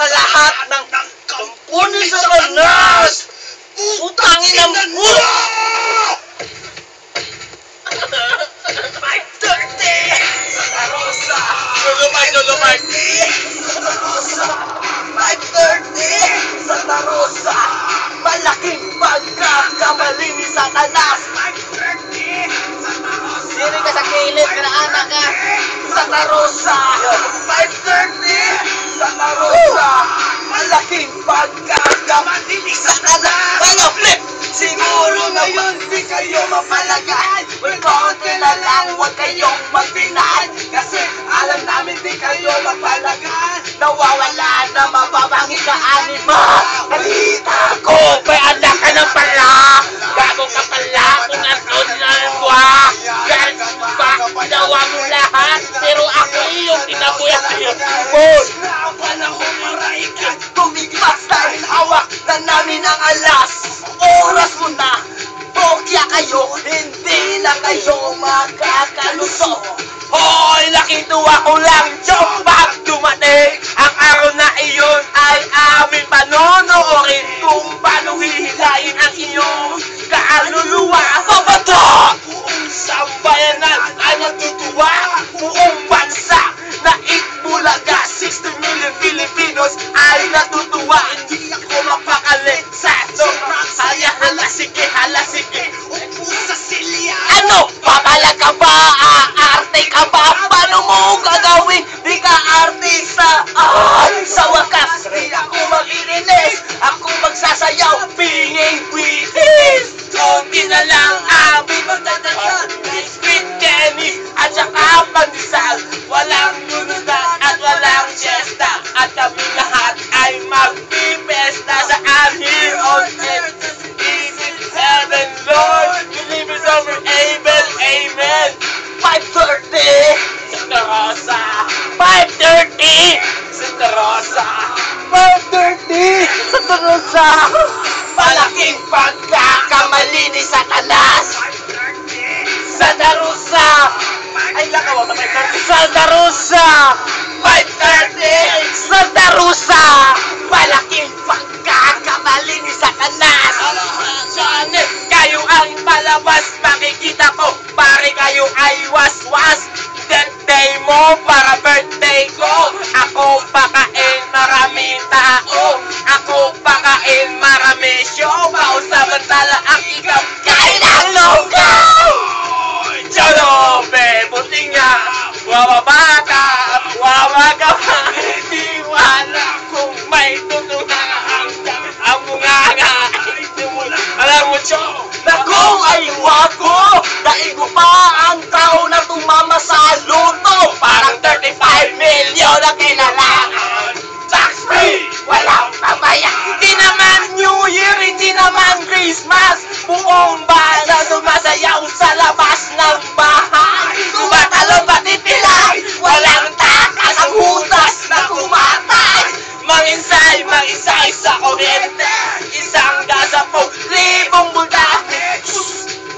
sa lahat ng kampuni sa Satanas! Utangin ang mo! 5:30! Santa Rosa! Lolo Mike! 5:30! Santa Rosa! Malaking pagkakamali ni Satanas! 5:30! Santa Rosa! Diri ka sa kilid, kanaana ka! Santa Rosa! 5:30! Santa Rosa! Malaking pagkakamali ni Satanas! Ano, flip! Siguro ngayon di kayo mapalagay. May konti na lang, huwag kayong magpinay. Kasi alam namin di kayo mapalagay. Nawawala na mababangi ka anima. Balita ko, may anak ka na pala. Bago ka pala, kung naroon na buha. Dahil ba, ginawa mo lahat. Pero ako iyong tinabuyan niya. Ang panahon maraikan, tumigpas dahil hawak na namin ang alas. Oras mo na, bokya kayo, hindi na kayo makakalusot. Hoy, laking tuwa ko lang, joke back dumating. Ang araw na iyon ay aming panonoorin kung paano hihilain ang iyong kaluluwa. Kabato! Buong sambayanan ay natutuwa. Buong bansa na Itbulaga, 60 million Filipinos ay natutuwa. Hindi ako mapakalit sa sobrang saya. Halasike, upo sa silya. Ano? Papalag ka ba? Aarte ka ba? Paano mo gagawin? Di ka artista. Sa wakas, di ako mag-irinis. Ako magsasayaw, pinging British. Konti na lang aming magdadasal. Sweet Kenny at saka pandesal. Walang nununan at walang siesta. At kami lahat ay magpipesta. Saan here on earth is it heaven, Lord? Believe is over, amen, amen. 5:30 Santa Rosa. 5:30 Santa Rosa. 5:30 Santa Rosa. Malaking pagkakamali ni Satanas. Santa Rosa. Ay, lakaw ako. Santa Rosa. 5:30 Santa Rosa. Malaking pagkakamali ni Satanas. Kayo ang palabas, makikita ko. Pare kayo ay waswas. Birthday mo para birthday ko. Ako pakain maraming tao. Ako pakain marami show. Samantala ang ikaw kain ang logaw. Cholobe, buti nga. Wawabaka, wawagawa. Di wala kung may tutungan ang bunganga. Alam mo, Cho, na kung ay wako, daig mo pa ang tao na tumama sa luto. Parang 35 million na kailangan. Tax free, walang pamaya. Hindi naman New Year, hindi naman Christmas. Buong bansa sumasayaw sa labas ng bahay. Tumatalon patipilay, walang takas ang hudas na kumatay. Manginsay sa kuryente. Isang gasa po, 1,000 voltahe.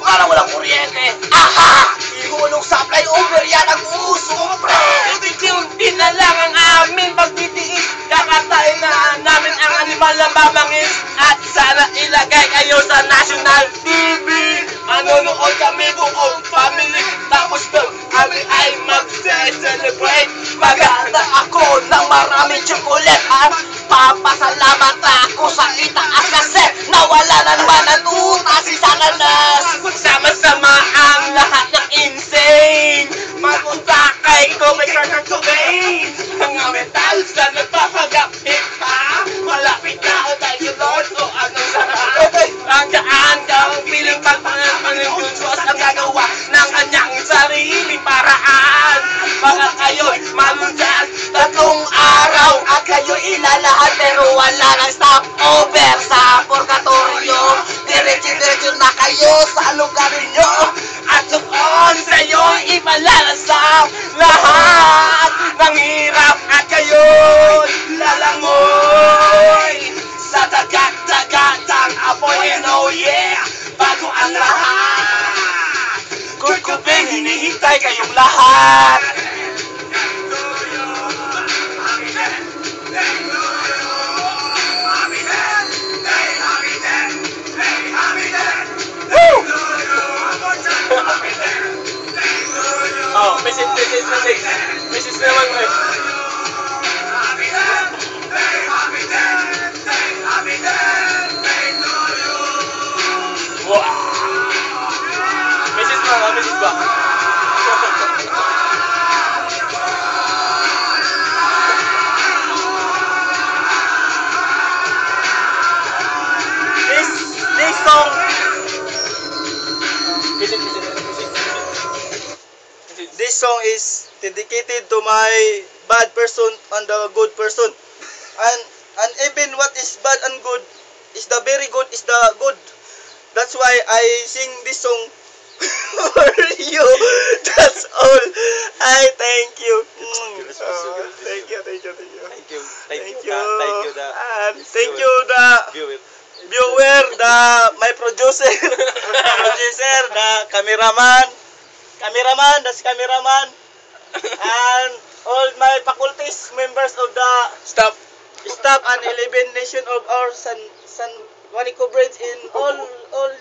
Parang walang kuryente. Aha! Ihulong supply over yan ang uso, pre. Unti-unti na lang ang aming pagtitiis. Kakatayin na namin ang animal na mamangis. At sana ilagay kayo sa national TV. Manonood kami buong family. Tapos doon kami ay mag-celebrate. Maganda ako ng maraming chocolate. At papasalamat ako sa itaas kasi nawala na naman ang utas si Satanas. Sama-sama ang lahat ng insane. Magunta kay Kobe Kurt Cobain. Mga metals na nagpapagapit pa. Malapit na o tayo Lord o anong sarap. Ang daan kang piling pagpangapan ng Diyos ang gagawa ng kanyang sariling paraan. Baka kayo'y malundan 3 araw at kayo'y ilalahat pero wala nang stopover sa purgatorio. Diretso na kayo sa lugar ninyo at doon sa'yo'y ipalalasap lahat ng hirap at kayo'y lalangoy sa dagat-dagatang apoy and oh yeah, bago ang lahat. Kurt Cobain, hinihintay kayong lahat. Mrs. naman mo eh. Wow! Mrs. ba? Mrs. ba? This song This song is dedicated to my bad person and the good person. And even what is bad and good is the very good is the good. That's why I sing this song for you. That's all. I thank you. Thank you. Thank you. And thank you the viewer, my producer, the cameraman, that's cameraman, and all my faculties, members of the staff and 11 nation of our San Juanico branch in all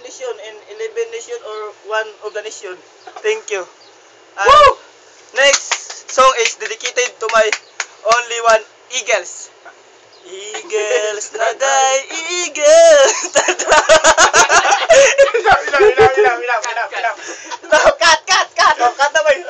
nation, in 11 nation or one of the nation. Thank you. And next song is dedicated to my only one, Eagles. Eagles, naday, Eagles, naday. Cut na ba yun?